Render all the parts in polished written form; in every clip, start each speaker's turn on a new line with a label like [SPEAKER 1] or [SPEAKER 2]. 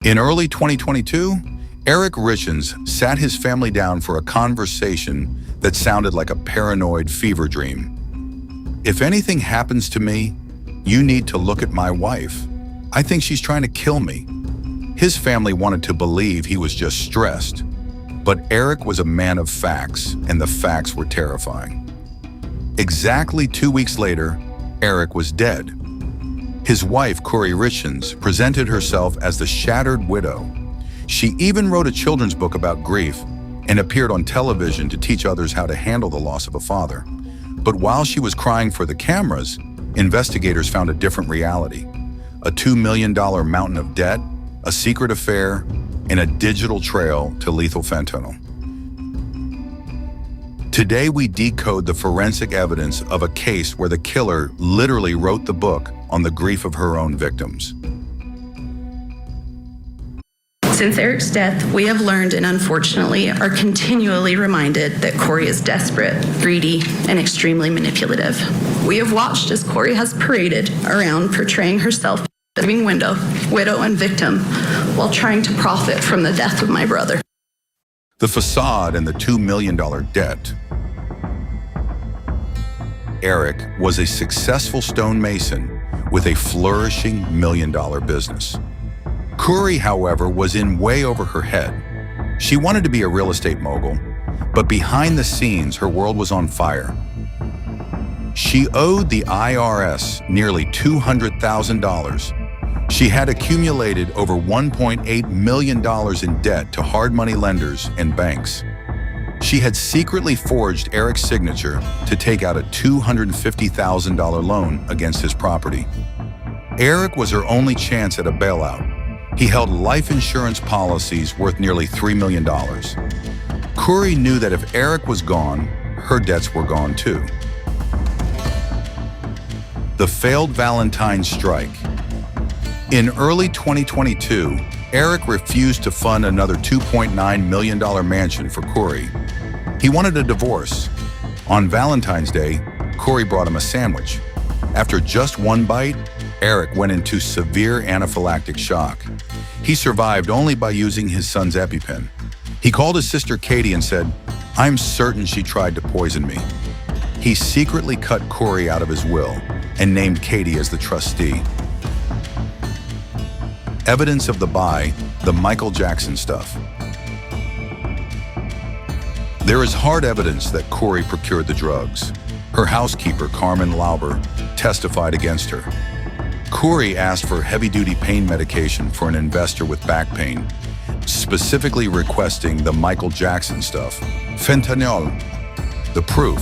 [SPEAKER 1] In early 2022, Kouri Richins sat his family down for a conversation that sounded like a paranoid fever dream. "If anything happens to me, you need to look at my wife. I think she's trying to kill me." His family wanted to believe he was just stressed, but Kouri was a man of facts, and the facts were terrifying. Exactly 2 weeks later, Kouri was dead. His wife, Kouri Richins, presented herself as the shattered widow. She even wrote a children's book about grief and appeared on television to teach others how to handle the loss of a father. But while she was crying for the cameras, investigators found a different reality: a $2 million mountain of debt, a secret affair, and a digital trail to lethal fentanyl. Today, we decode the forensic evidence of a case where the killer literally wrote the book on the grief of her own victims.
[SPEAKER 2] Since Eric's death, we have learned and unfortunately are continually reminded that Kouri is desperate, greedy, and extremely manipulative. We have watched as Kouri has paraded around portraying herself as a living widow and victim while trying to profit from the death of my brother.
[SPEAKER 1] The facade and the $2 million debt. Eric was a successful stonemason with a flourishing $1 million business. Kouri, however, was in way over her head. She wanted to be a real estate mogul, but behind the scenes, her world was on fire. She owed the IRS nearly $200,000. She had accumulated over $1.8 million in debt to hard money lenders and banks. She had secretly forged Eric's signature to take out a $250,000 loan against his property. Eric was her only chance at a bailout. He held life insurance policies worth nearly $3 million. Kouri knew that if Eric was gone, her debts were gone too. The failed Valentine's strike. In early 2022, Eric refused to fund another $2.9 million mansion for Kouri. He wanted a divorce. On Valentine's Day, Kouri brought him a sandwich. After just one bite, Eric went into severe anaphylactic shock. He survived only by using his son's EpiPen. He called his sister Katie and said, "I'm certain she tried to poison me." He secretly cut Kouri out of his will and named Katie as the trustee. Evidence of the buy, the Michael Jackson stuff. There is hard evidence that Kouri procured the drugs. Her housekeeper, Carmen Lauber, testified against her. Kouri asked for heavy-duty pain medication for an investor with back pain, specifically requesting the Michael Jackson stuff, fentanyl. The proof.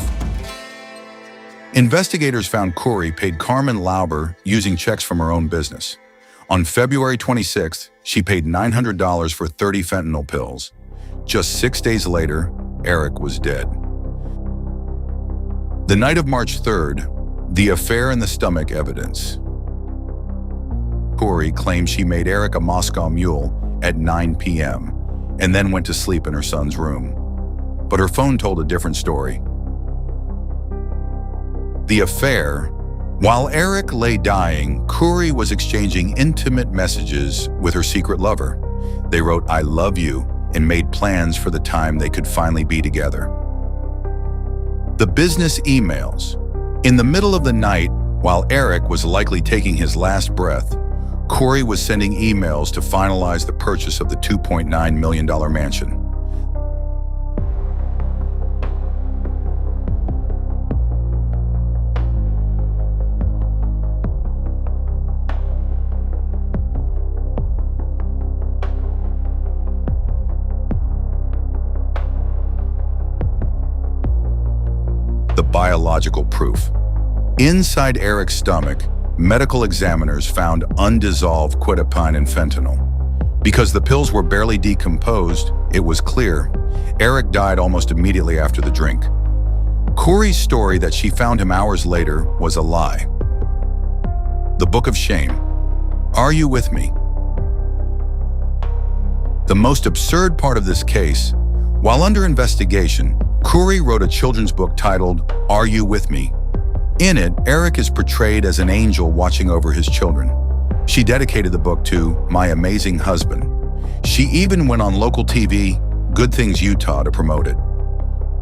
[SPEAKER 1] Investigators found Kouri paid Carmen Lauber using checks from her own business. On February 26th, she paid $900 for 30 fentanyl pills. Just 6 days later, Eric was dead. The night of March 3rd, the affair in the stomach evidence. Kouri claimed she made Eric a Moscow Mule at 9 p.m. and then went to sleep in her son's room. But her phone told a different story. The affair. While Eric lay dying, Kouri was exchanging intimate messages with her secret lover. They wrote, "I love you," and made plans for the time they could finally be together. The business emails. In the middle of the night, while Eric was likely taking his last breath, Kouri was sending emails to finalize the purchase of the $2.9 million mansion. The biological proof. Inside Eric's stomach, medical examiners found undissolved quetiapine and fentanyl. Because the pills were barely decomposed, it was clear Eric died almost immediately after the drink. Kouri's story that she found him hours later was a lie. The Book of Shame. Are you with me? The most absurd part of this case, while under investigation, Kouri wrote a children's book titled, Are You With Me? In it, Eric is portrayed as an angel watching over his children. She dedicated the book to "My Amazing Husband." She even went on local TV, Good Things Utah, to promote it.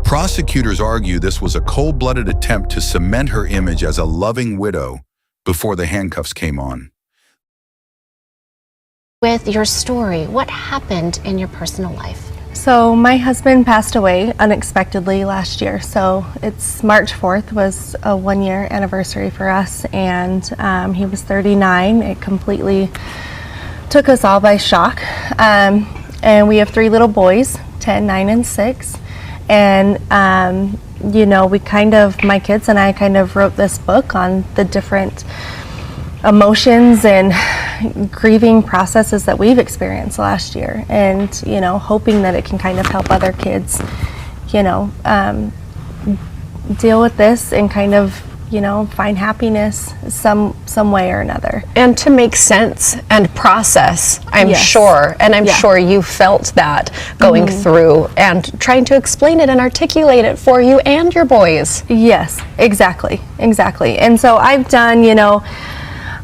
[SPEAKER 1] Prosecutors argue this was a cold-blooded attempt to cement her image as a loving widow before the handcuffs came on.
[SPEAKER 3] With your story, what happened in your personal life?
[SPEAKER 4] So my husband passed away unexpectedly last year. So it's March 4th was a 1-year anniversary for us, and he was 39. It completely took us all by shock. And we have 3 little boys, 10, 9, and 6. And my kids and I kind of wrote this book on the different emotions and grieving processes that we've experienced last year, and hoping that it can kind of help other kids deal with this and kind of find happiness some way or another,
[SPEAKER 3] and to make sense and process. I'm
[SPEAKER 4] Yes.
[SPEAKER 3] sure, and I'm
[SPEAKER 4] Yeah.
[SPEAKER 3] sure you felt that going through and trying to explain it and articulate it for you and your boys.
[SPEAKER 4] Yes, exactly. And so I've done,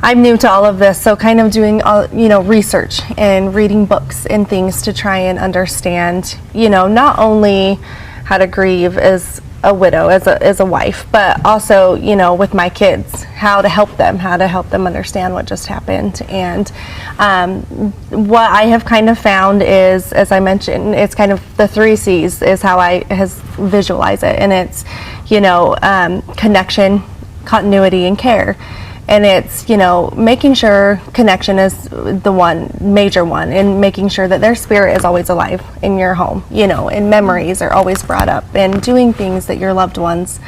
[SPEAKER 4] I'm new to all of this, so kind of doing all, research and reading books and things to try and understand, not only how to grieve as a widow, as a wife, but also, with my kids, how to help them understand what just happened. And what I have kind of found is, as I mentioned, it's kind of the 3 C's is how I visualize it, and it's, connection, continuity, and care. And it's, making sure connection is the major one, and making sure that their spirit is always alive in your home, and memories are always brought up, and doing things that your loved ones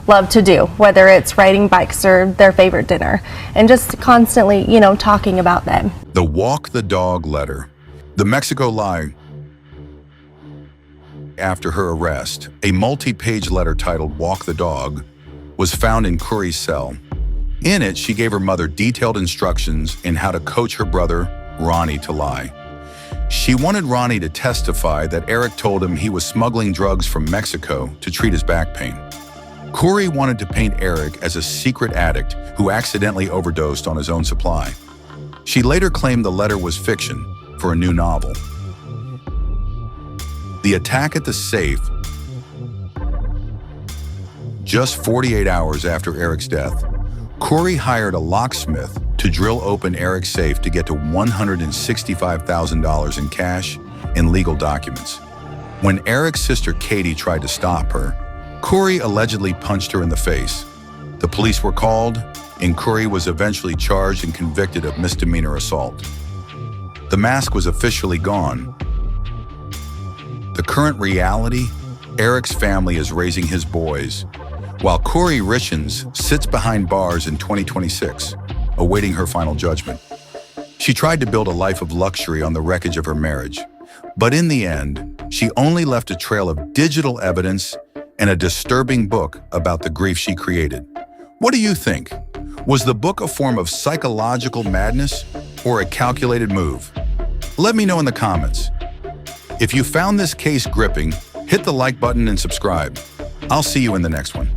[SPEAKER 4] love to do, whether it's riding bikes or their favorite dinner, and just constantly, talking about them.
[SPEAKER 1] The Walk the Dog letter. The Mexico lie. After her arrest, a multi-page letter titled "Walk the Dog" was found in Kouri's cell. In it, she gave her mother detailed instructions in how to coach her brother, Ronnie, to lie. She wanted Ronnie to testify that Eric told him he was smuggling drugs from Mexico to treat his back pain. Kouri wanted to paint Eric as a secret addict who accidentally overdosed on his own supply. She later claimed the letter was fiction for a new novel. The attack at the safe. Just 48 hours after Eric's death, Kouri hired a locksmith to drill open Eric's safe to get to $165,000 in cash and legal documents. When Eric's sister Katie tried to stop her, Kouri allegedly punched her in the face. The police were called, and Kouri was eventually charged and convicted of misdemeanor assault. The mask was officially gone. The current reality? Eric's family is raising his boys, while Kouri Richins sits behind bars in 2026, awaiting her final judgment. She tried to build a life of luxury on the wreckage of her marriage, but in the end, she only left a trail of digital evidence and a disturbing book about the grief she created. What do you think? Was the book a form of psychological madness or a calculated move? Let me know in the comments. If you found this case gripping, hit the like button and subscribe. I'll see you in the next one.